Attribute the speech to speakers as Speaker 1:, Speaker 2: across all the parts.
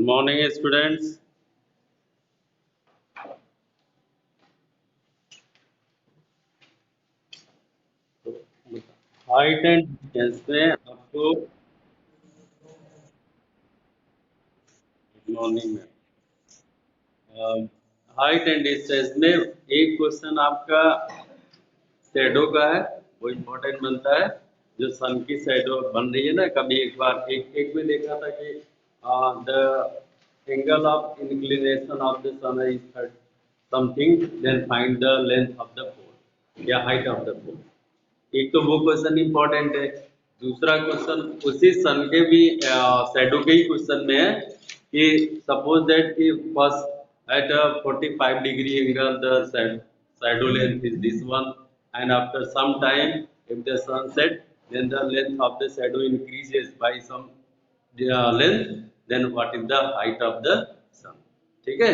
Speaker 1: morning, students. Height and distance में आपको morning में हाइट एंड डिस्टेंस में एक क्वेश्चन आपका शैडो का है, वो इम्पोर्टेंट बनता है। जो सन की शैडो बन रही है ना, कभी एक बार एक में देखा था कि the angle of inclination of the sun is something, then find the length of the pole या हाइट ऑफ द पोल। एक तो वो क्वेश्चन इंपॉर्टेंट है। दूसरा क्वेश्चन उसी सन के भी शैडो के ही क्वेश्चन में है कि सपोज दैट कि first at a 45 degree angle the shadow length is this one, and after some time if the sun set, then the length of the shadow increases by some length, then what is the height of the sun। ठीक है,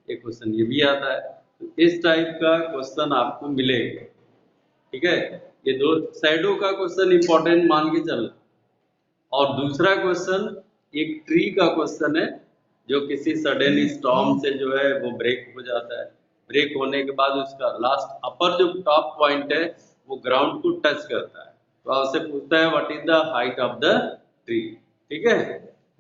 Speaker 1: एक question ये भी आता है। तो इस type का क्वेश्चन आपको मिलेगा। ठीक है, ये दो शैडो का क्वेश्चन इंपॉर्टेंट मान के चलना। और दूसरा क्वेश्चन एक ट्री का क्वेश्चन है, जो किसी सडन स्टॉर्म से जो है वो ब्रेक हो जाता है। ब्रेक होने के बाद उसका लास्ट अपर जो टॉप पॉइंट है वो ग्राउंड को टच करता है, तो आपसे पूछता है what is the height of the tree. ठीक है,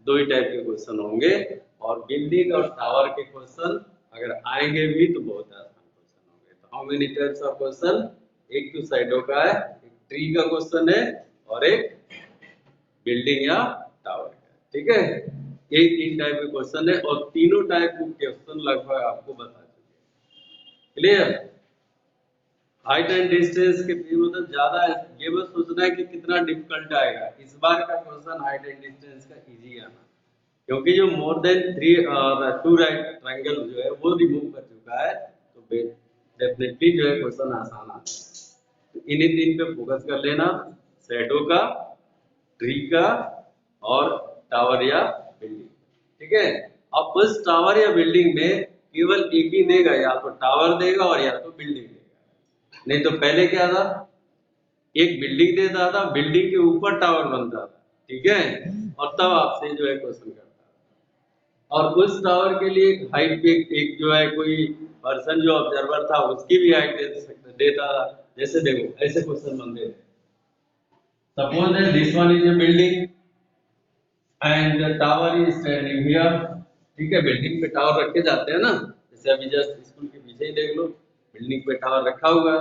Speaker 1: दो ही टाइप के क्वेश्चन होंगे। और बिल्डिंग और टावर के क्वेश्चन अगर आएंगे भी तो बहुत आसान क्वेश्चन होंगे। तो how many types of question, एक तो शैडो का है, एक ट्री का क्वेश्चन है, और एक बिल्डिंग या टावर का। ठीक है, यही तीन टाइप के क्वेश्चन है, और तीनों टाइप के क्वेश्चन लगभग आपको बता चुके। क्लियर। हाइट एंड डिस्टेंस के भी मतलब ज्यादा ये बस सोचना है कि कितना डिफिकल्ट आएगा। इस बार का क्वेश्चन हाइट एंड डिस्टेंस का इजी आना, क्योंकि जो more than three two right triangle जो है वो रिमूव कर चुका है, तो डेफिनेटली जो है क्वेश्चन आसान आता है। तो इन्हीं तीन पे फोकस कर लेना, शैडो का, ट्री का, और टावर या बिल्डिंग। ठीक है, अब उस टावर या बिल्डिंग में केवल एक ही देगा, या तो टावर देगा और या तो बिल्डिंग देगा। नहीं तो पहले क्या था, एक बिल्डिंग देता था, बिल्डिंग के ऊपर टावर बनता था। ठीक है, और तब आपसे जो है क्वेश्चन करता था। और उस टावर के लिए हाइट पे एक जो है कोई पर्सन जो ऑब्जर्वर था उसकी भी हाइट देता था। जैसे देखो ऐसे क्वेश्चन बनते थे, suppose that this one is a building and the tower is standing here. ठीक है, बिल्डिंग पे टावर रखे जाते हैं ना, जैसे अभी जस्ट स्कूल के पीछे ही देख लो, बिल्डिंग पे टावर रखा हुआ है।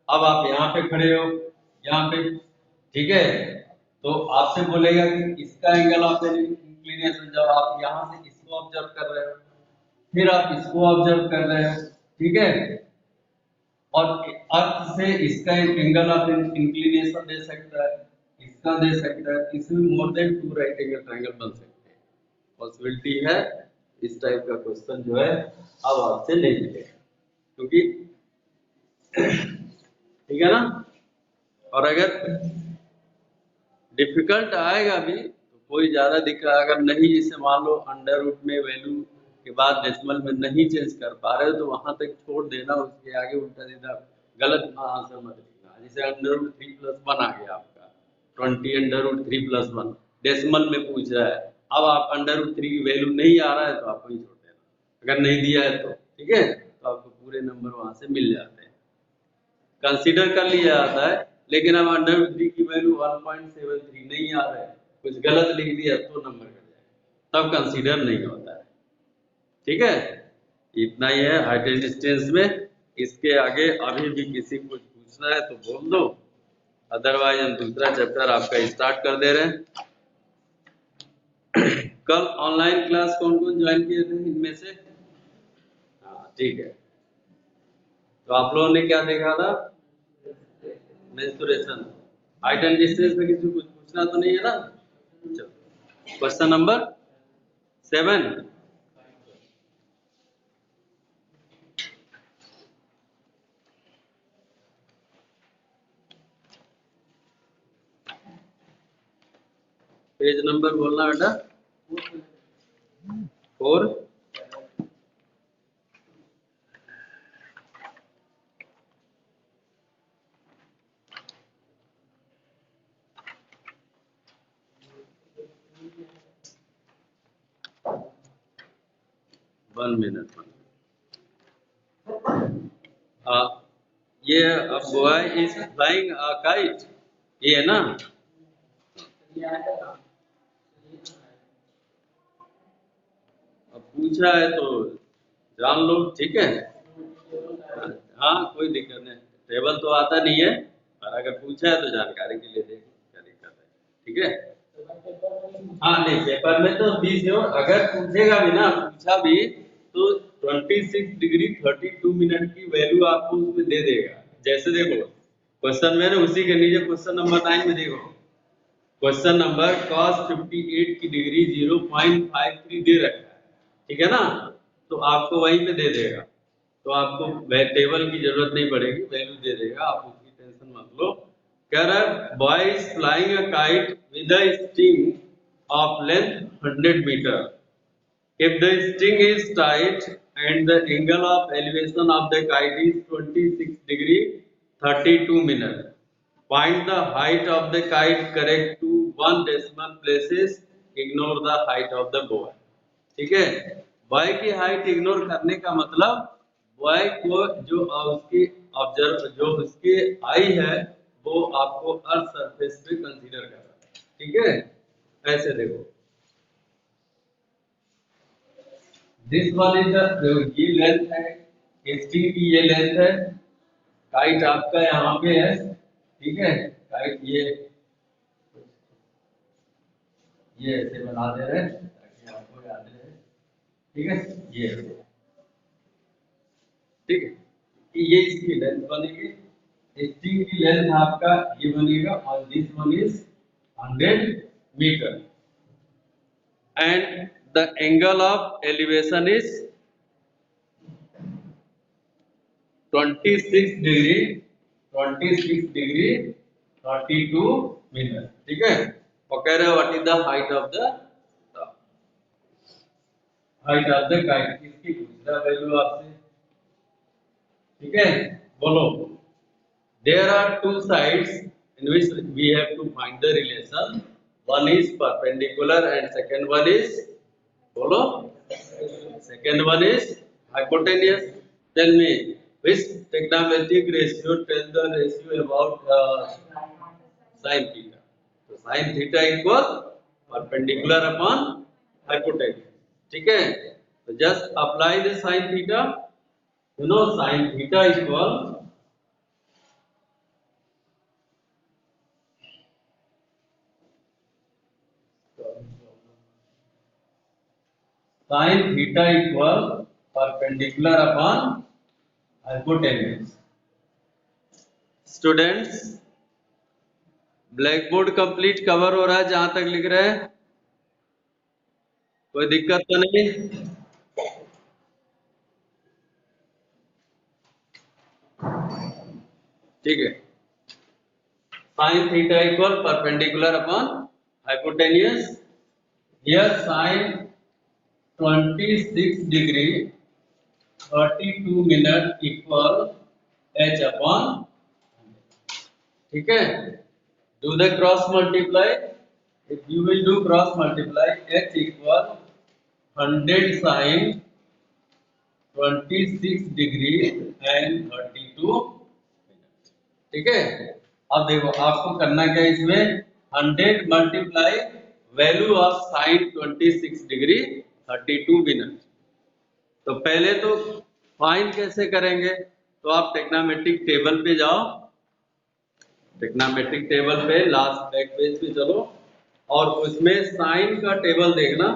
Speaker 1: अब आप यहाँ पे खड़े हो, यहाँ पे, ठीक है, तो आपसे बोलेगा कि इसका एंगल ऑफ इंक्लिनेशन, जब आप यहाँ से इसको ऑब्जर्व कर रहे हो, फिर आप इसको ऑब्जर्व कर रहे हो, ठीक है, और अर्थ से इसका एंगल ऑफ इंक्लिनेशन दे सकता है, इसका दे सकता है, इसमें more than two right angle triangle बन सकते हैं। पॉसिबिलिटी है। इस टाइप का क्वेश्चन जो है अब आपसे नहीं मिलेगा, क्योंकि ठीक है ना। और अगर डिफिकल्ट आएगा भी तो कोई ज्यादा दिक्कत अगर नहीं, जैसे मान लो अंडर रूट में वैल्यू के बाद डेसिमल में नहीं चेंज कर पा रहे हो, तो वहां तक छोड़ देना, उसके आगे उल्टा सीधा गलत आंसर मत लिखना। जैसे अंडर रूट 3+1 आ गया आपका, 20 अंडर रूट 3+1 डेसिमल में पूछ रहा है। अब आप अंडर रूट 3 की वैल्यू नहीं आ रहा है तो आप वही छोड़ देना, अगर नहीं दिया है तो। ठीक है, तो आपको पूरे नंबर वहां से मिल जाते हैं, कंसीडर कर लिया जाता है। लेकिन अब अंडर रूट 3 की वैल्यू 1.73 नहीं आ रहा है, कुछ गलत लिख दिया तो नंबर कट जाएगा, तब कंसीडर नहीं होता है। ठीक है, इतना ही है हाइट एंड डिस्टेंस में। इसके आगे अभी भी किसी को पूछना है तो बोल दो, अदरवाइज हम दूसरा चैप्टर आपका स्टार्ट कर दे रहे हैं। कल ऑनलाइन क्लास कौन कौन ज्वाइन किए थे इनमें से? हाँ ठीक है, तो आप लोगों ने क्या देखा था? मेंस्ट्रुएशन। हाइट एंड डिस्टेंस में किसी को कुछ पूछना तो नहीं है ना? चलो, क्वेश्चन नंबर 7। पेज नंबर बोलना बेटा। 4। 1 मिनट। ये boy is flying a kite, ये है ना। अब पूछा है तो जान लो, ठीक है। हाँ कोई दिक्कत नहीं, टेबल तो आता नहीं है, पर अगर पूछा है तो जानकारी के लिए देखो क्या दिक्कत है, ठीक है। हाँ नहीं, पेपर में तो 20 है, अगर पूछेगा भी ना, पूछा भी तो 26 डिग्री 32 मिनट की वैल्यू आपको उसमें दे देगा। जैसे देखो क्वेश्चन में ना, उसी के नीचे क्वेश्चन नंबर 9 में देखो, क्वेश्चन नंबर cos 58 की डिग्री 0.53 दे रखा है, ठीक है ना। तो आपको वहीं पे दे देगा, तो आपको टेबल की जरूरत नहीं पड़ेगी, वैल्यू दे देगा, आप उसकी टेंशन मत लो। कह रहा है boy is flying a kite with a string of length 100 metre. If the string is tight and the angle of elevation of the kite is 26 degree 32 minutes, find the height of the kite correct to 1 decimal places. Ignore the height of the boy. ठीक है, boy की height ignore करने का मतलब boy को जो उसकी observe जो उसकी आई है वो आपको अर्थ सरफेस पे कंसीडर कर रहा है, ठीक है। ऐसे देखो, दिस वन इज ये लेंथ है, स्ट्रिंग की ये लेंथ है, काइट आपका यहाँ पे है, ठीक है। काइट ये ऐसे बना दे रहे हैं ताकि आपको याद रहे, ठीक है। ये ठीक है, ये इसकी लेंथ बनेगी, स्ट्रिंग की लेंथ आपका ये बनेगा, और this one is 100 metre and the angle of elevation is 26 degree 32 minute, ठीक है। और कह रहे हैं what is the height of the kite, किसकी पूछ रहा वैल्यू आपसे, ठीक है। बोलो, there are two sides in which we have to find the relation, one is perpendicular and second one is, bolo, second one is hypotenuse. Tell me which trigonometric ratio tell the ratio about sin theta. So sin theta equal perpendicular upon hypotenuse, ठीक है। तो just apply the sin theta, you know sin theta equal sin theta equal perpendicular upon hypotenuse। Students black board complete cover हो रहा है जहां तक लिख रहे हैं, कोई दिक्कत तो नहीं। ठीक है, sin theta equal perpendicular upon hypotenuse, here sin 26 degree 32 minute equal h upon, ठीक है। do the cross multiply, if you will do cross multiply, h equal 100 sin 26 degree and 32 minutes, ठीक है। अब देखो आपको करना क्या है इसमें, 100 multiply value of sine 26 degree 32 minute. तो पहले तो फाइंड कैसे करेंगे, तो आप टेक्नामेट्रिक टेबल पे जाओ, टेक्नामेट्रिक टेबल पे लास्ट बैक पेज पे चलो, और उसमें साइन का टेबल देखना,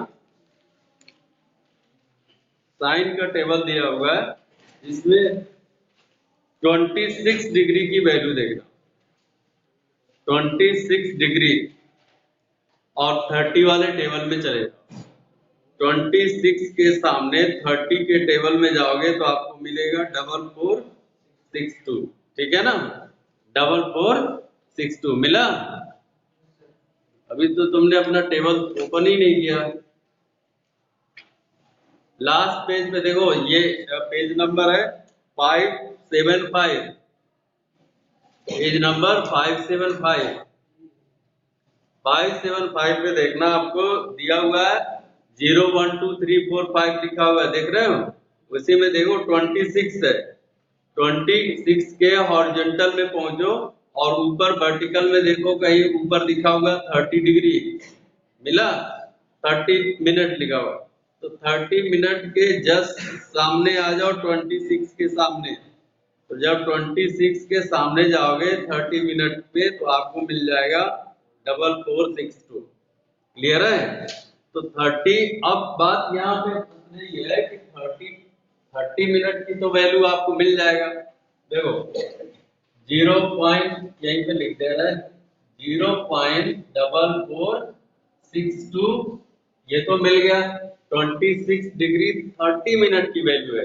Speaker 1: साइन का टेबल दिया हुआ है, इसमें 26 डिग्री की वैल्यू देखना, 26 डिग्री, और 30 वाले टेबल में चले जाओ, 26 के सामने 30 के टेबल में जाओगे तो आपको मिलेगा 4462, ठीक है ना, 4462 मिला। अभी तो तुमने अपना टेबल ओपन ही नहीं किया। लास्ट पेज पे देखो, ये पेज नंबर है 575, पेज नंबर 575 पे देखना, आपको दिया हुआ है 0 1 2 3 4 5 लिखा हुआ है, देख रहे हो? उसी में देखो 26 है, 26 के हॉरिजॉन्टल में पहुंचो और ऊपर वर्टिकल में देखो कहीं ऊपर लिखा होगा 30 डिग्री, मिला? 30 मिनट लिखा हुआ, तो 30 मिनट के जस्ट सामने आ जाओ 26 के सामने। तो जब 26 के सामने जाओगे 30 मिनट पे तो आपको मिल जाएगा 4462। क्लियर है? तो 30, अब बात यहाँ पे ये है कि 30 मिनट की तो वैल्यू आपको मिल जाएगा। देखो 0 पॉइंट यहीं पे लिख दे रहा है 0.4462, ये तो मिल गया। 26 डिग्री 30 मिनट की वैल्यू है,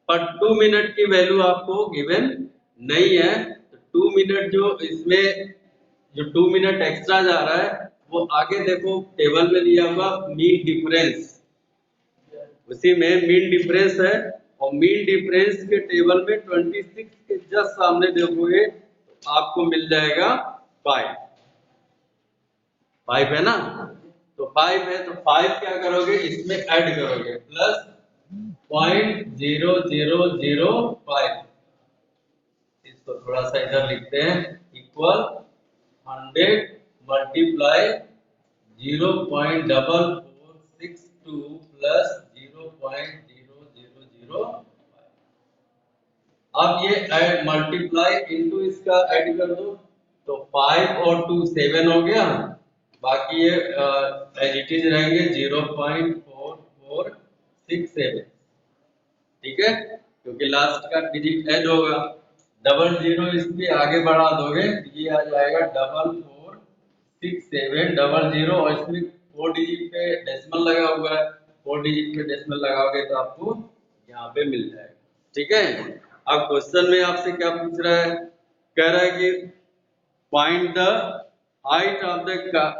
Speaker 1: पर 2 मिनट की वैल्यू आपको गिवन नहीं है। तो 2 मिनट जो इसमें जो 2 मिनट एक्स्ट्रा जा रहा है वो आगे देखो टेबल में दिया हुआ मीन डिफरेंस, उसी में मीन डिफरेंस है, और मीन डिफरेंस के टेबल में 26 के जस्ट सामने देखोगे तो आपको मिल जाएगा 5 है ना? तो 5 है तो 5 क्या करोगे, इसमें ऐड करोगे प्लस 0.0005, इसको थोड़ा सा इधर लिखते हैं, इक्वल 100 मल्टीप्लाई 0.4462 प्लस 0.0005। अब ये ऐड मल्टीप्लाई इनटू इसका ऐड कर दो, तो 5 और 2 7 हो गया, बाकी ये एज इट इज रहेंगे 0.4467। ठीक है, क्योंकि लास्ट का डिजिट ऐड होगा, डबल जीरो इसके आगे बढ़ा दोगे ये आ जाएगा 446700, और इसमें 4 डिजिट पे डेसिमल लगा हुआ है, 4 डिजिट पे डेसिमल लगाओगे तो आपको यहाँ पे मिल जाएगा। ठीक है, अब क्वेश्चन में आपसे क्या पूछ रहा है, कह रहा है कि find the height of the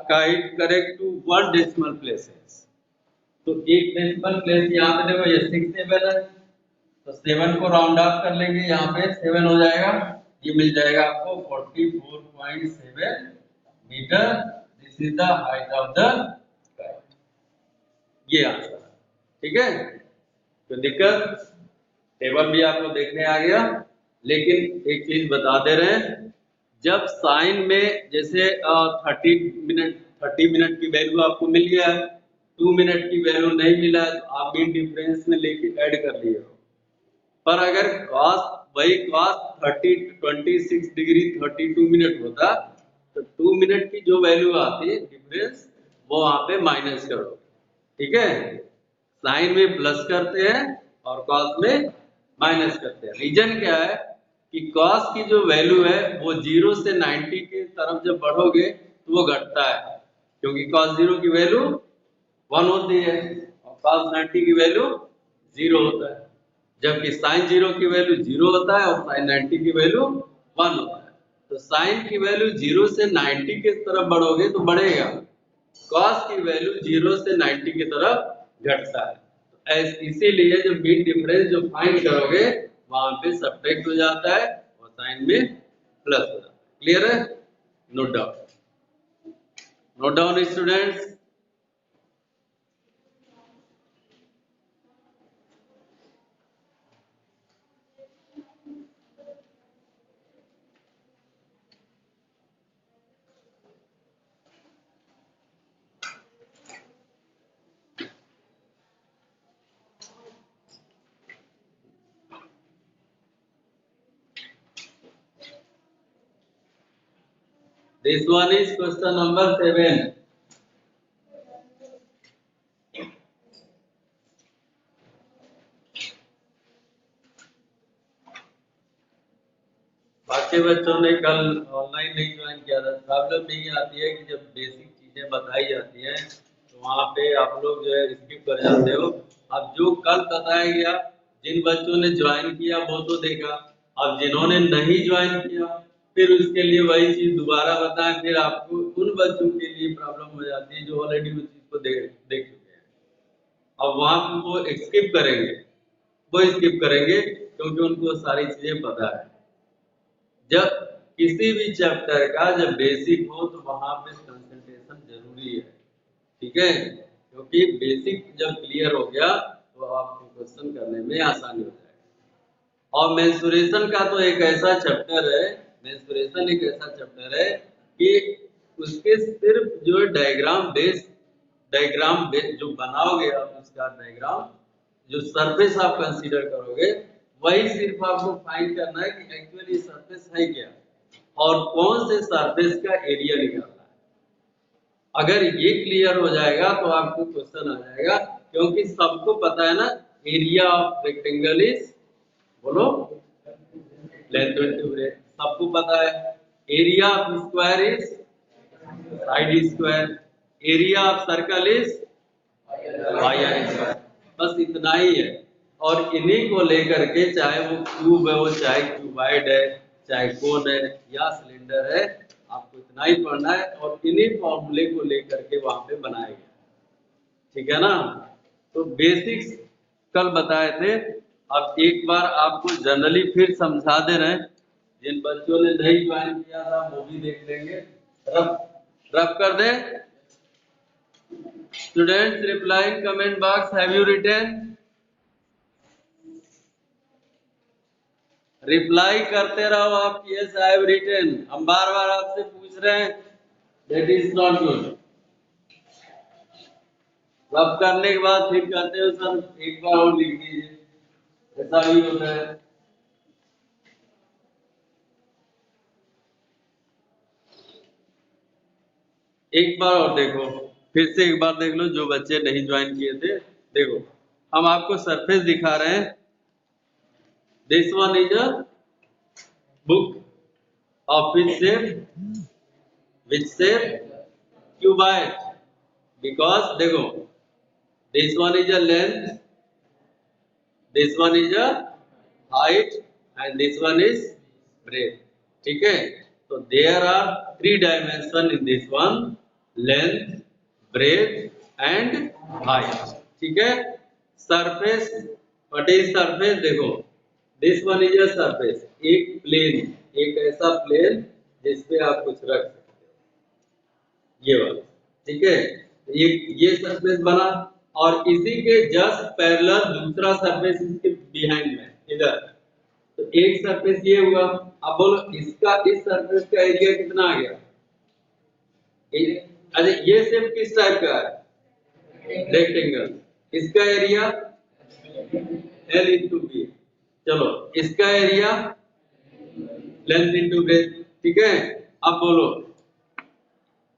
Speaker 1: kite correct to 1 decimal places. तो एक डेसिमल प्लेस यहाँ पे देखो ये 6 7 है, तो 7 को राउंड ऑफ कर लेंगे, यहाँ पे 7 हो जाएगा, ये मिल जाएगा आपको 44.7 metre. This is the height of the kite, ये आंसर। ठीक है, तो दिक्कत टेबल भी आपको देखने आ गया, लेकिन एक चीज बता दे रहे हैं, जब साइन में जैसे 30 मिनट की वैल्यू आपको मिल गया है, 2 मिनट की वैल्यू नहीं मिला है, तो आप मीन डिफरेंस में लेके ऐड कर लिए हो। पर अगर cos वही cos 26 डिग्री 32 मिनट होता, तो 2 मिनट की जो वैल्यू आती है डिफरेंस वो वहां पे माइनस करो। ठीक है, साइन में प्लस करते हैं और cos में माइनस करते हैं। रीजन क्या है कि cos की जो वैल्यू है वो 0 से 90 के तरफ जब बढ़ोगे तो वो घटता है, क्योंकि cos 0 की वैल्यू 1 होती है और cos 90 की वैल्यू 0 होता है, जबकि sin 0 की वैल्यू 0 होता है और sin 90 की वैल्यू 1 होता है। तो sin की वैल्यू 0 से 90 के तरफ बढ़ोगे तो बढ़ेगा, cos की वैल्यू 0 से 90 की तरफ घटता है। इसीलिए जो मीन डिफरेंस जो फाइंड करोगे वहां पे सब्ट्रैक्ट हो जाता है और साइन में प्लस हो जाता है। क्लियर है? Note down, note down students. This one is question number 7. बाकी बच्चों ने कल ऑनलाइन नहीं ज्वाइन किया था। प्रॉब्लम नहीं आती है कि जब बेसिक चीजें बताई जाती हैं तो वहाँ पे आप लोग जो है स्किप कर जाते हो। अब जो कल बताया गया, जिन बच्चों ने ज्वाइन किया वो तो देखा, अब जिन्होंने नहीं ज्वाइन किया फिर उसके लिए वही चीज दोबारा बताएं, फिर आपको उन बच्चों के लिए प्रॉब्लम हो जाती है जो ऑलरेडी उस चीज को देख चुके हैं। अब वहाँ पे वो स्किप करेंगे, वो स्किप करेंगे क्योंकि उनको सारी चीजें पता है। जब किसी भी चैप्टर का जब बेसिक हो तो वहां पे कंसंट्रेशन जरूरी है। ठीक है, क्योंकि बेसिक जब क्लियर हो गया तो आपको क्वेश्चन करने में आसानी हो जाएगी। और मेंसुरेशन का तो एक ऐसा चैप्टर है, मेंसुरेशन एक ऐसा चैप्टर है कि उसके सिर्फ जो डायग्राम जो बनाओगे आप, उसका डायग्राम जो सरफेस आप कंसीडर करोगे, वही सिर्फ आपको फाइंड करना है कि एक्चुअली सरफेस है क्या और कौन से सरफेस का एरिया निकालना है। अगर ये क्लियर हो जाएगा तो आपको क्वेश्चन आ जाएगा, क्योंकि सबको पता है ना, एरिया ऑफ रेक्टेंगल इज, बोलो, लेंथ इनटू ब्रेथ, सबको पता है। Area of square is side square, area of circle is pi are square, बस इतना ही है। और इन्हीं को लेकर के, चाहे वो क्यूब है, वो चाहे क्यूबाइड है, चाहे कोन है या सिलेंडर है, आपको इतना ही पढ़ना है और इन्हीं फॉर्मूले को लेकर के वहां पे बनाया गया। ठीक है ना? तो बेसिक्स कल बताए थे, अब एक बार आपको जनरली फिर समझा दे रहे हैं। जिन बच्चों ने नहीं ज्वाइन किया था वो भी देख लेंगे। रब कर दे। Students reply in comment box, have you written? Reply करते रहो आप, यस आई हैव रिटन। हम बार बार आपसे पूछ रहे हैं, दैट इज नॉट गुड। रब करने के बाद फिर कहते हो सर एक बार और लिख दीजिए, ऐसा भी होता है। एक बार और देखो, फिर से एक बार देख लो जो बच्चे नहीं ज्वाइन किए थे। देखो, हम आपको सरफेस दिखा रहे हैं। This one is a book of which shape cuboid, because देखो, this one is a length, this one is a height and this one is breadth. ठीक है? तो there are 3 dimension in this one, length, breadth and height. ठीक है? Surface, what is surface? देखो, this one is a surface, एक plane, एक ऐसा plane जिसपे आप कुछ रख सकते हो, ये वाला। ठीक है? ये सरफेस बना और इसी के जस्ट पैरेलल दूसरा सरफेस इसके बिहाइंड में इधर, तो एक सरफेस ये हुआ। अब बोलो इसका, इस सरफेस का एरिया कितना आ गया? अरे ये शेप किस टाइप का है? रेक्टेंगल। इसका एरिया L इंटू बी। चलो, इसका एरिया लेंथ इंटू ब्रेथ। ठीक है? अब बोलो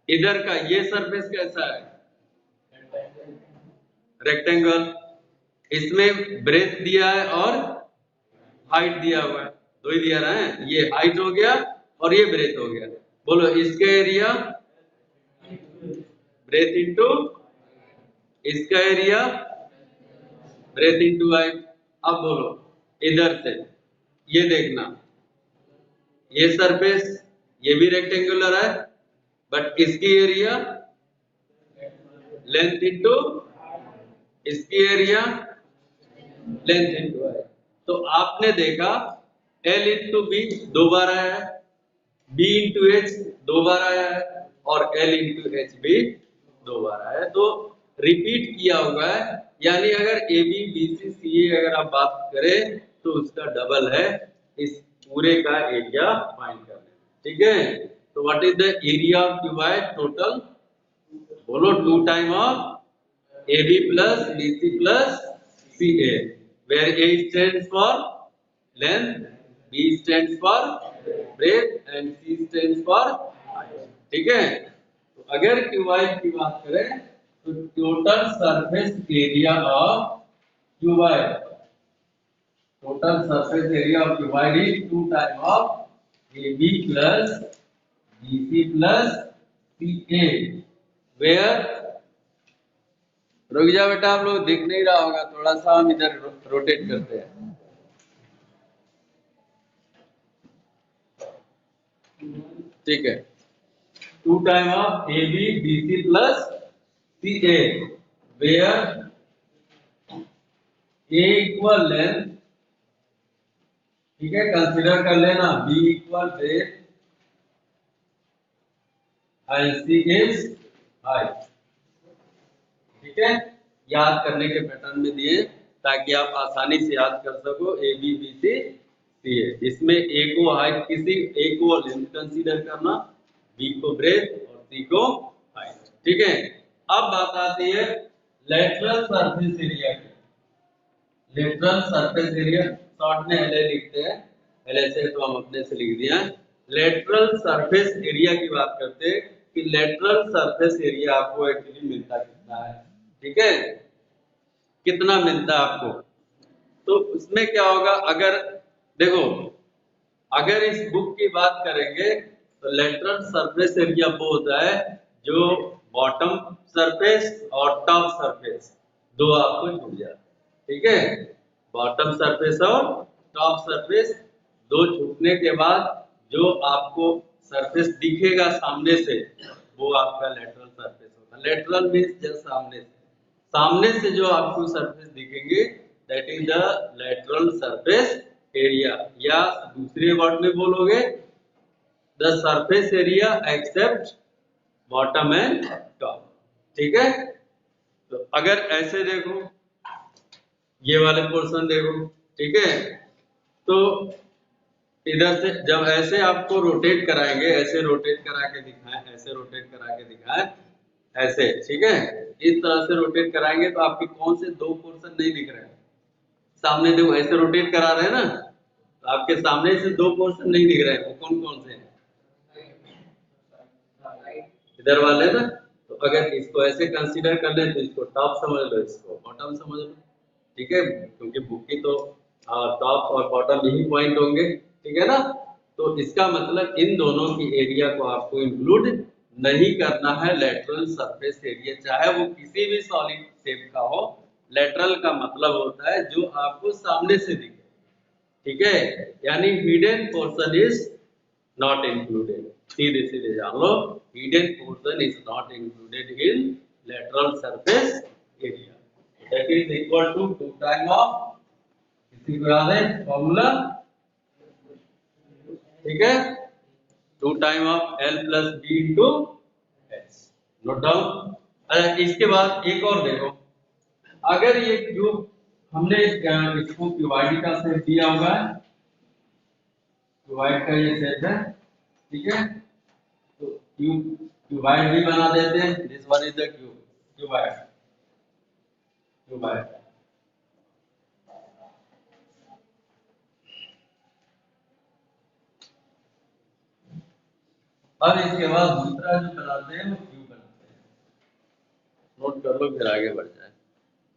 Speaker 1: इधर का ये सरफेस कैसा है? रेक्टेंगल। इसमें ब्रेथ दिया है और हाइट दिया हुआ है, दो ही दिया रहा है। ये हाइट हो गया और ये ब्रेथ हो गया। बोलो इसका एरिया ब्रेथ इंटू, इसका एरिया ब्रेथ इंटू हाइट। अब बोलो इधर से ये देखना, ये सरफेस ये भी रेक्टेंगुलर है, बट इसकी एरिया लेंथ इंटू, इसकी एरिया लेंथ इंटू हाइट। तो आपने देखा L इंटू बी 2 बार आया है, B इंटू H 2 बार आया है और L इंटू H भी 2 बार आया है। तो रिपीट किया हुआ है, यानी अगर AB BC CA अगर आप बात करें तो उसका डबल है इस पूरे का एरिया फाइंड करने। ठीक है? तो what is the area of cuboid total? बोलो 2 time of AB plus BC plus CA, where A stands for length, B stands for breadth and C stands for height. ठीक है? तो अगर क्यूबाइड की बात करें तो total surface area of cuboid, total surface area of cuboid is 2 time of AB plus BC plus CA, where, रुक जा बेटा, आप लोग दिख नहीं रहा होगा, थोड़ा सा हम इधर रोटेट करते हैं। ठीक है? 2 time of AB BC plus CA, where A equal length, ठीक है, कंसीडर कर लेना, B equal breadth and C is height. ठीक है, याद करने के पैटर्न में दिए ताकि आप आसानी से याद कर सको ए बी बी सी सी ए। इसमें ए को हाइट, किसी ए को लेंथ कंसीडर करना, बी को ब्रेथ और सी को हाइट। ठीक है, अब बात आती है लेटरल सरफेस एरिया की। लेटरल सरफेस एरिया शॉर्ट में एलए लिखते हैं, एलए से तो हम अपने से लिख दिया। लेटरल सरफेस एरिया की बात करते हैं कि लेटरल सरफेस एरिया आपको एक्चुअली मिलता कितना है। ठीक है, कितना मिलता है आपको, तो उसमें क्या होगा, अगर देखो अगर इस बुक की बात करेंगे तो लेटरल सरफेस एरिया वो होता है जो बॉटम सरफेस और टॉप सरफेस दो आपको छूट जाए। ठीक है, बॉटम सरफेस और टॉप सरफेस दो छूटने के बाद जो आपको सरफेस दिखेगा सामने से वो आपका लेटरल सरफेस होगा। लेटरल मींस जस्ट सामने से, सामने से जो आपको सरफेस दिखेंगे that is the lateral surface area, या दूसरे वर्ड में बोलोगे the surface area except bottom and top. ठीक है, तो अगर ऐसे देखो, ये वाले पोर्शन देखो, ठीक है, तो इधर से जब ऐसे आपको रोटेट कराएंगे, ऐसे रोटेट करा के दिखाएं, ऐसे रोटेट करा के दिखाएं, ऐसे, ठीक है, इस तरह से रोटेट कराएंगे तो आपके कौन से दो पोर्शन नहीं दिख रहे हैं सामने, देखो ऐसे रोटेट करा रहे हैं ना, तो आपके सामने से दो पोर्शन नहीं दिख रहे हैं, वो कौन कौन से हैं, इधर वाले ना। तो अगर इसको ऐसे कंसीडर कर ले तो इसको टॉप समझ लो, इसको बॉटम समझ लो। ठीक है, क्योंकि बुक की तो टॉप और बॉटम यही पॉइंट होंगे। ठीक है ना, तो इसका मतलब इन दोनों की एरिया को आपको इंक्लूड नहीं करना है लेटरल सरफेस एरिया, चाहे वो किसी भी सॉलिड शेप का हो। लेटरल का मतलब होता है जो आपको सामने से दिखे। ठीक है, यानी hidden portion is not included, सीधे सीधे जान लो, hidden portion is not included in lateral surface area, that is equal to 2 time of, इसी को याद है फॉर्मूला, ठीक है, 2 time of L plus B into H, note down. अच्छा, इसके बाद एक और देखो, अगर ये क्यूब हमने इसको क्यूबाइड का शेप दिया हुआ है, क्यूबाइड का ये शेप है, ठीक है, तो क्यूबाइड भी बना देते हैं, this one is the cube, cuboid, cuboid. अब इसके बाद दूसरा जो बनाते हैं वो क्यूब बनाते हैं, नोट कर लो फिर आगे बढ़ जाए,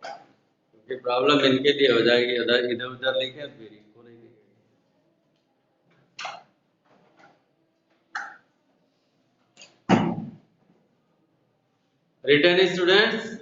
Speaker 1: क्योंकि प्रॉब्लम इनके लिए हो जाएगी, इधर उधर लिखे फिर इनको नहीं लिखे। रिटर्न स्टूडेंट्स,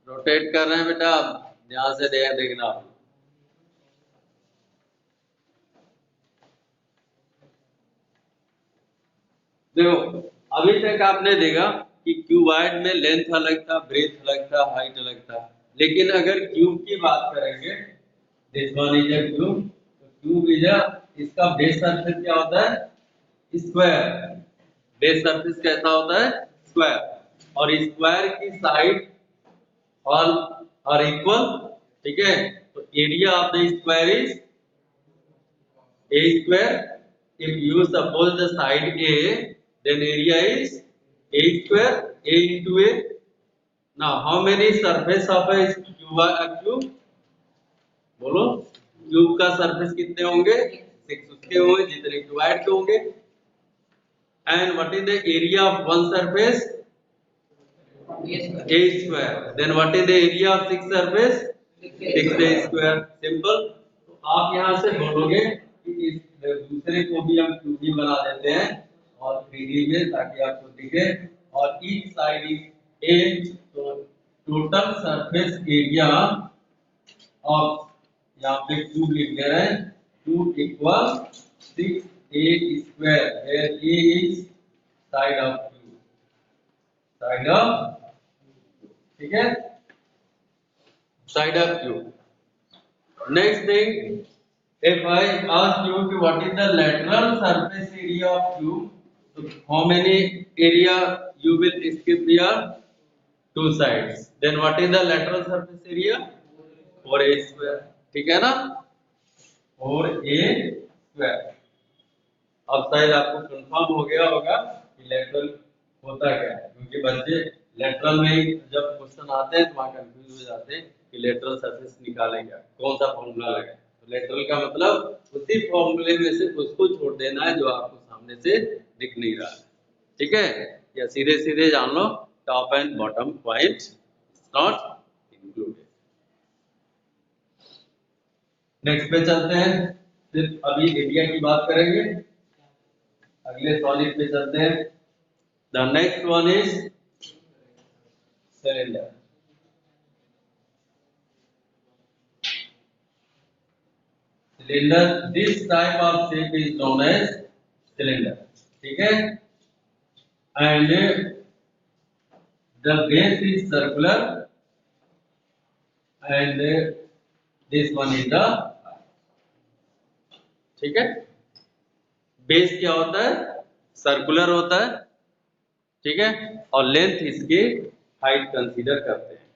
Speaker 1: रोटेट कर रहे हैं बेटा, ध्यान से देखना। देखो अभी तक आपने देखा कि क्यूबाइड में लेंथ अलग था, ब्रेथ अलग था, हाइट अलग था, लेकिन अगर क्यूब की बात करेंगे, this one is a cube, तो क्यूब इज अ, इसका बेस सरफेस क्या होता है, स्क्वायर, बेस सरफेस कैसा होता है, स्क्वायर, और स्क्वायर की साइड ऑल आर इक्वल। ठीक है, तो area of the square is a square. If you suppose the side A, then area is a square, a into a. Now how many surface of a cube? बोलो, cube का surface कितने होंगे, 6 उसके होंगे जितने क्यूबाइड के होंगे। And what is the area of one surface, a square. Then what is the area of 6 surface, 6a square. Simple. तो आप यहाँ से बोलोगे कि इस दूसरे को भी हम क्यूब ही बना देते हैं और 3D में, ताकि आपको दिखे, और ईच साइड इज a, तो टोटल सरफेस एरिया ऑफ, यहाँ पे क्यूब लिख दे रहे हैं, 2 equal 6 A square where A is side of cube, side of, ठीक है, side of cube. Next thing, if I ask you कि what is the lateral surface area of cube, so how many area you will skip here? Two sides. Then what is the lateral surface area? 4a square. ठीक है ना? 4a square. अब शायद आपको confirm हो गया होगा कि लेटरल होता क्या है, क्योंकि बच्चे लेटरल में जब क्वेश्चन आते हैं तो वहाँ कंफ्यूज हो जाते हैं कि लेटरल सरफेस निकालेंगे कौन सा फॉर्मूला लगाए. तो लेटरल का मतलब उसी फॉर्मूले में से उसको छोड़ देना है जो आपको सामने से दिख नहीं रहा है. ठीक है, या सीधे सीधे जान लो top and bottom point not included. Next पे चलते हैं, सिर्फ अभी एरिया की बात करेंगे. अगले सॉलिड पे चलते हैं. The next one is cylinder. Cylinder, this type of shape is known as cylinder. ठीक है, and the base is circular and this one is the, ठीक है, बेस क्या होता है? सर्कुलर होता है. ठीक है, और लेंथ इसकी हाइट कंसीडर करते हैं.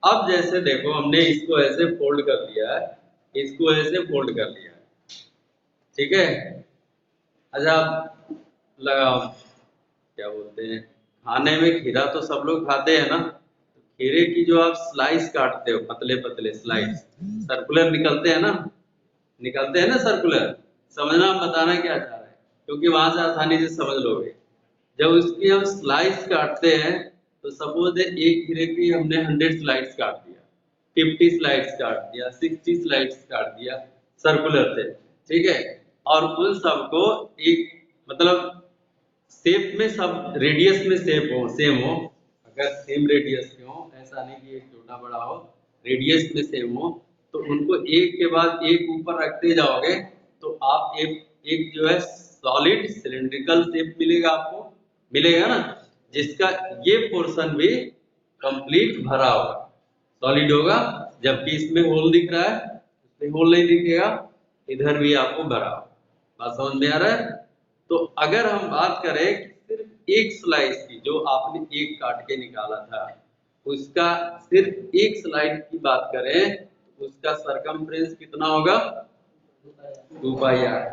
Speaker 1: अब जैसे देखो हमने इसको ऐसे फोल्ड कर लिया है, इसको ऐसे फोल्ड कर लिया है. ठीक है, अच्छा लगाओ, क्या बोलते हैं, खाने में खीरा तो सब लोग खाते हैं ना, खीरे की जो आप स्लाइस काटते हो, पतले पतले स्लाइस, सर्कुलर निकलते हैं ना, निकलते हैं ना सर्कुलर. समझना, बताना क्या चाह रहा है, क्योंकि वहां से आसानी से समझ लोगे. जब उसकी हम स्लाइस काटते हैं तो सपोज एक खीरे की हमने 100 स्लाइस काट दिया, 50 स्लाइस काट दिया, 60 स्लाइस काट दिया सर्कुलर से. ठीक है, और उन सबको एक मतलब शेप में, सब रेडियस में शेप हो, सेम हो. अगर सेम रेडियस के हो, ऐसा नहीं कि एक छोटा बड़ा हो, रेडियस में सेम हो, तो उनको एक के बाद एक ऊपर रखते जाओगे तो आप एक जो है सॉलिड सिलिंड्रिकल शेप मिलेगा, आपको मिलेगा ना, जिसका ये पोर्शन भी कंप्लीट भरा होगा, सॉलिड होगा. जबकि इसमें होल दिख रहा है, इसमें होल नहीं दिखेगा, इधर भी आपको भरा होगा. बात समझ में आ रहा है? तो अगर हम बात करें सिर्फ एक स्लाइस की, जो आपने एक काट के निकाला था, उसका सिर्फ एक स्लाइस की बात करें तो उसका सरकमफ्रेंस कितना होगा? 2 पाई आर.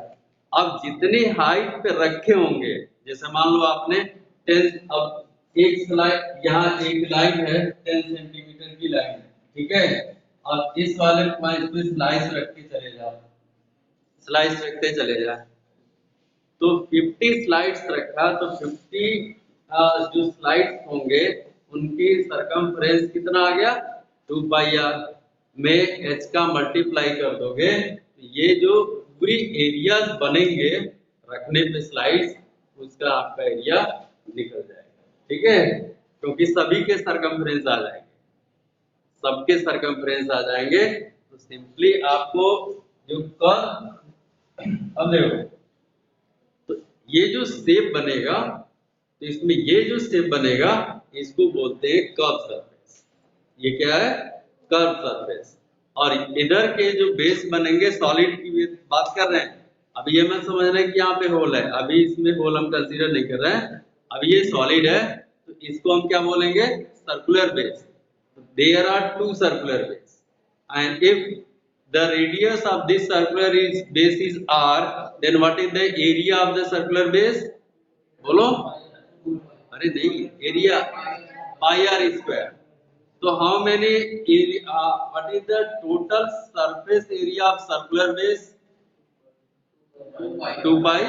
Speaker 1: अब जितनी हाइट पे रखे होंगे, जैसे मान लो आपने 10, अब एक स्लाइस, यहाँ एक लाइन है 10 सेंटीमीटर की लाइन है. ठीक है, अब इस वाले पॉइंट पे स्लाइस रख के चले जाओ, स्लाइस रखते चले जाए, तो 50 स्लाइड्स रखा तो 50 जो स्लाइड्स होंगे उनकी सरकमफ्रेंस कितना आ गया? 2 पाई आर. में h का मल्टीप्लाई कर दोगे तो ये जो पूरी एरियाज बनेंगे रखने पे स्लाइड्स, उसका आपका एरिया निकल जाएगा. ठीक है, क्योंकि सभी के सरकमफ्रेंस आ जाएंगे, सबके सरकमफ्रेंस आ जाएंगे. तो सिंपली आपको जो कर्व, अब देखो, तो ये जो शेप बनेगा, तो इसमें ये जो शेप बनेगा इसको बोलते हैं कर्व सरफेस. ये क्या है? Curve surface. और इधर के जो बेस बनेंगे, सॉलिड की बात कर रहे हैं. अब ये मत समझना कि यहाँ पे होल है, अभी इसमें होल हम कंसीडर नहीं कर रहे हैं. अब ये सॉलिड है तो इसको हम क्या बोलेंगे? Circular base. There are 2 circular base, and if the radius of this circular base is r, then what is the area of the circular base? बोलो. अरे नहीं, एरिया पाई आर स्क्वायर. तो how many area, what is the total surface area of circular base? 2 pi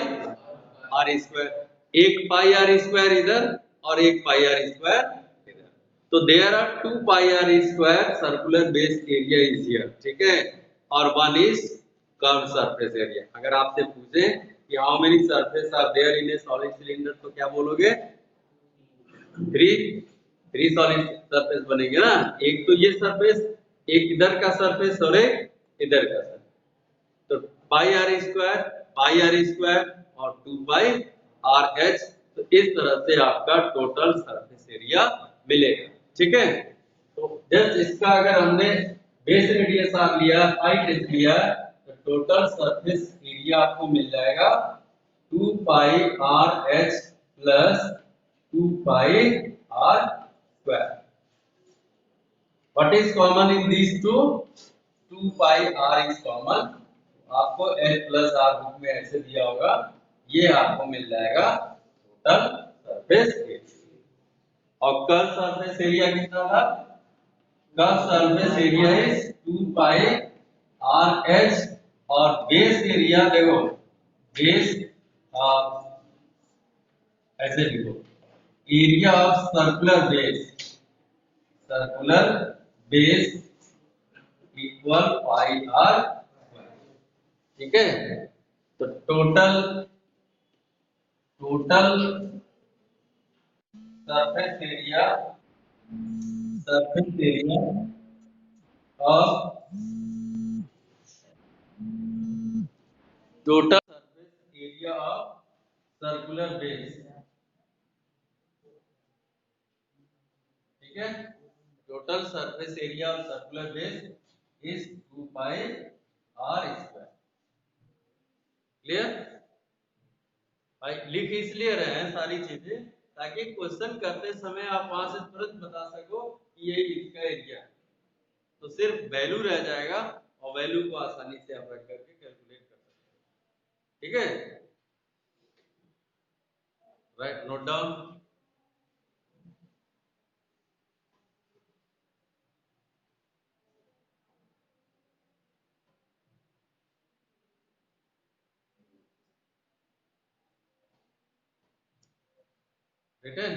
Speaker 1: are square. एक pi are square इधर और एक pi are square इधर. तो there are 2 pi r square circular base area is here. ठीक है, और 1 is curved surface area. अगर आपसे पूछे कि how many surface are there in a solid cylinder, तो क्या बोलोगे? 3 solid surface बनेंगे ना. एक तो ये surface, एक इधर का surface और एक इधर का surface. तो pi are square pi are square और 2 पाई आर एच। तो इस तरह से आपका टोटल सरफेस एरिया मिलेगा। ठीक है, तो जस्ट इसका अगर हमने बेस रेडियस आर लिया, हाइट एच लिया, तो टोटल सरफेस एरिया आपको मिल जाएगा 2 pi R H plus 2 pi are square. What is common in these two? 2 pi r is common। आपको h plus r बुक में ऐसे दिया होगा, ये आपको मिल जाएगा टोटल सरफेस एरिया। और कर्व सरफेस एरिया कितना था? Curve surface area is 2 pi r h। और बेस एरिया देखो, बेस ऐसे लिखो, area of circular base, circular base equal pi r. ठीक है, तो total surface area, surface area of total surface area of circular base. ठीक है, total surface area of circular base is 2 pi are square. Clear भाई? लिख इसलिए रहे हैं सारी चीजें ताकि क्वेश्चन करते समय आप वहां से तुरंत बता सको कि ये इसका एरिया है, तो सिर्फ वैल्यू रह जाएगा और वैल्यू को आसानी से आप रख करके कैलकुलेट कर सकते हो। ठीक है, राइट, नोट डाउन। रिटर्न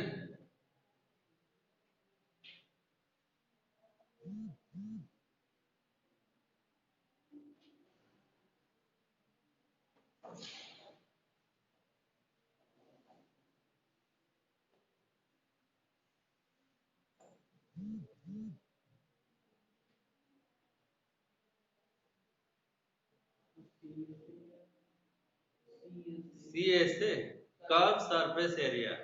Speaker 1: सी ऐसे कर्व सरफेस एरिया।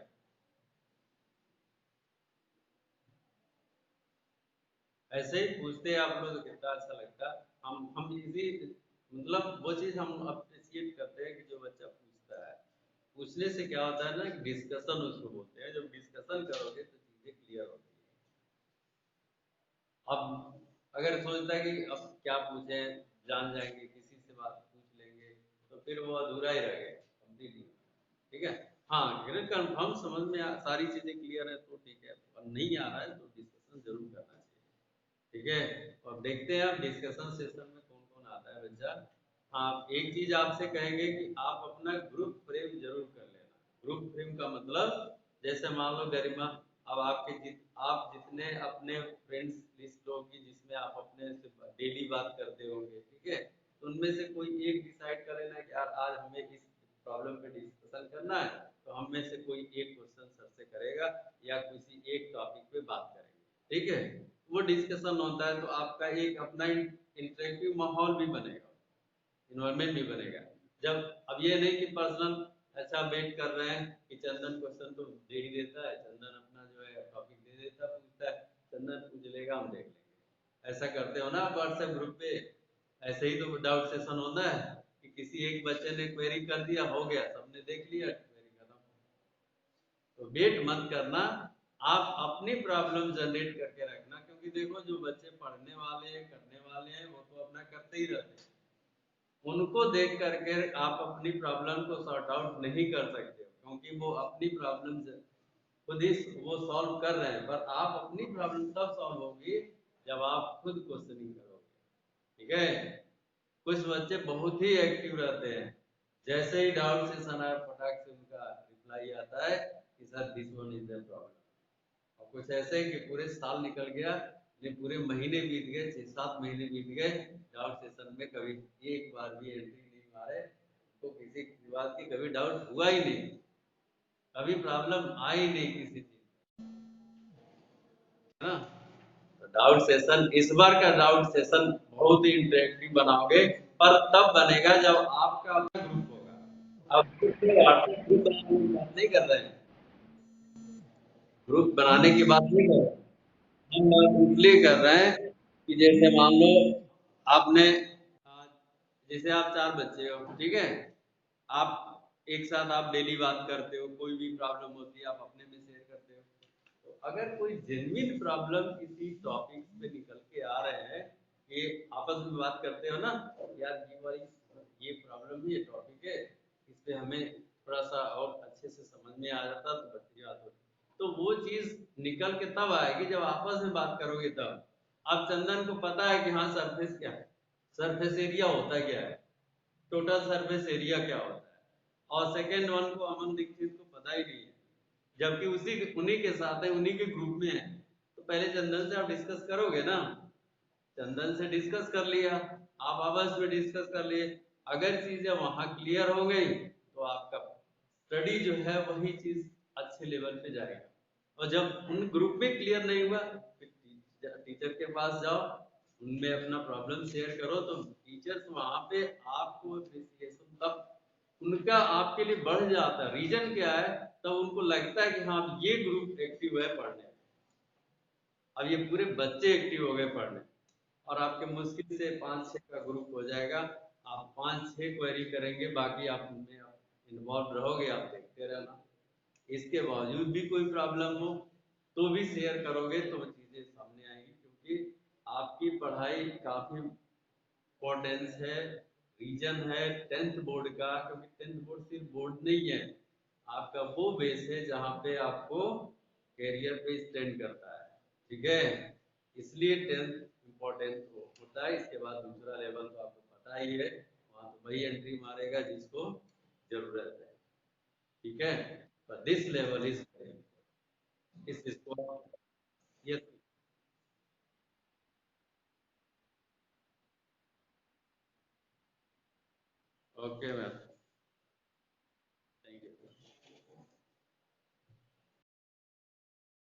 Speaker 1: ऐसे ही पूछते हैं आप लोग तो कितना अच्छा लगता। हम इजी, मतलब वो चीज हम अप्रिशिएट करते हैं कि जो बच्चा पूछता है, पूछने से क्या होता है ना, डिस्कशन उसको बोलते हैं। जब डिस्कशन करोगे तो चीजें क्लियर होती है। अब अगर सोचता है कि अब क्या पूछे, जान जाएंगे, किसी से बात पूछ लेंगे, तो फिर वो अधूरा ही रह गया, कंप्लीट नहीं। ठीक है, हाँ, अगर कंफर्म समझ में सारी चीजें क्लियर है तो ठीक है, और नहीं आ रहा है तो डिस्कशन जरूर करना चाहिए। ठीक है, और देखते हैं आप डिस्कशन सेशन में कौन कौन आता है बच्चा। हाँ, एक चीज आपसे कहेंगे कि आप अपना ग्रुप फ्रेम जरूर कर लेना। ग्रुप फ्रेम का मतलब, जैसे मान लो गरिमा, अब आप जितने अपने फ्रेंड्स लिस्ट होगी जिसमें आप अपने से डेली बात करते होंगे, ठीक है, तो उनमें से कोई एक डिसाइड कर लेना कि यार आज हमें इस प्रॉब्लम पे डिस्कशन करना है, तो हम में से कोई एक क्वेश्चन सर से करेगा या किसी एक टॉपिक पे बात करेंगे। ठीक है, वो डिस्कशन होता है तो आपका एक अपना इंटरेक्टिव माहौल भी बनेगा, इन्वायरमेंट भी बनेगा। जब अब ये नहीं कि पर्सनल ऐसा वेट कर रहे हैं कि चंदन क्वेश्चन तो दे ही देता है, चंदन अपना जो है टॉपिक दे देता, पूछता है, चंदन पूछ लेगा, हम देख लेंगे। ऐसा करते हो ना व्हाट्सएप ग्रुप पे? ऐसे ही तो डाउट सेशन होता है कि किसी एक बच्चे ने क्वेरी कर दिया, हो गया, सबने देख लिया, क्वेरी खत्म। तो वेट मत करना, आप अपनी प्रॉब्लम जनरेट करके रखना, क्योंकि देखो जो बच्चे पढ़ने वाले करने वाले हैं वो तो अपना करते ही रहते हैं। उनको देख करके आप अपनी प्रॉब्लम को सॉर्ट आउट नहीं कर सकते हो, क्योंकि वो अपनी प्रॉब्लम खुद ही वो सॉल्व कर रहे हैं, पर आप अपनी प्रॉब्लम तब सॉल्व होगी जब आप खुद क्वेश्चनिंग करोगे। ठीक है, कुछ बच्चे बहुत ही एक्टिव रहते हैं, जैसे ही डाउट सेशन आया फटाक से उनका रिप्लाई आता है कि sir this one is the problem. और कुछ ऐसे कि पूरे साल निकल गया, ये पूरे महीने बीत गए, 6-7 महीने बीत गए, डाउट सेशन में कभी एक बार भी एंट्री नहीं मारे, तो किसी बात की कभी डाउट हुआ ही नहीं, कभी प्रॉब्लम आई नहीं किसी चीज, है ना। तो डाउट सेशन, इस बार का डाउट सेशन बहुत ही इंटरेक्टिव बनाओगे, पर तब बनेगा जब आपका अपना ग्रुप होगा। आप व्हाट्सएप ग्रुप बनाने की बात नहीं कर रहे हैं, ग्रुप बनाने की बात नहीं कर रहे हैं। हम बात इसलिए कर रहे हैं कि जैसे मान लो आपने जैसे आप चार बच्चे हो, ठीक है, आप एक साथ आप डेली बात करते हो, कोई भी प्रॉब्लम होती है आप अपने में शेयर करते हो। तो अगर कोई जेन्युइन प्रॉब्लम किसी टॉपिक पे निकल के आ रहे हैं, ये आपस में बात करते हो ना, यार ये वाली ये प्रॉब्लम ये टॉपिक है, इस पे हमें थोड़ा सा और अच्छे से समझ में आ जाता तो बच्ची बात होती, तो वो चीज निकल के तब आएगी जब आपस में बात करोगे तब। अब चंदन को पता है कि हाँ सरफेस क्या है, सरफेस एरिया होता क्या है, टोटल सरफेस एरिया क्या होता है, और सेकेंड वन को अमन दीक्षित को पता ही नहीं है, जबकि उसी उन्हीं के साथ है, उन्हीं के ग्रुप में है। तो पहले चंदन से आप डिस्कस करोगे ना, चंदन से डिस्कस कर लिया, आप आपस में डिस्कस कर लिए, अगर चीजें वहां क्लियर हो गई तो आपका स्टडी जो है वही चीज अच्छे लेवल पे जाएगा। और जब उन ग्रुप में क्लियर नहीं हुआ फिर टीचर के पास जाओ, उनमें अपना प्रॉब्लम शेयर करो, तो टीचर्स वहां पे आपको अप्रिसिएशन तब उनका आपके लिए बढ़ जाता है। रीजन क्या है, तब उनको लगता है कि हाँ ये ग्रुप एक्टिव है पढ़ने में, अब ये पूरे बच्चे एक्टिव हो गए पढ़ने, और आपके मुश्किल से 5-6 का ग्रुप हो जाएगा, आप 5-6 क्वेरी करेंगे, बाकी आप उनमें इन्वॉल्व रहोगे, आप देखते रहना। इसके बावजूद भी कोई प्रॉब्लम हो तो भी शेयर करोगे तो वो चीज़ें सामने आएंगी, क्योंकि आपकी पढ़ाई काफ़ी इम्पोर्टेंस है, रीजन है टेंथ बोर्ड का, क्योंकि टेंथ बोर्ड सिर्फ बोर्ड नहीं है, आपका वो बेस है जहाँ पे आपको कैरियर पे स्टैंड करता है, ठीक है। इसलिए टेंथ इम्पोर्टेंट होता है। इसके बाद दूसरा लेवल तो आपको पता ही है, वहाँ तो वही एंट्री मारेगा जिसको जरूरत है, ठीक है। but this level is very important. इसको ये ओके मैम।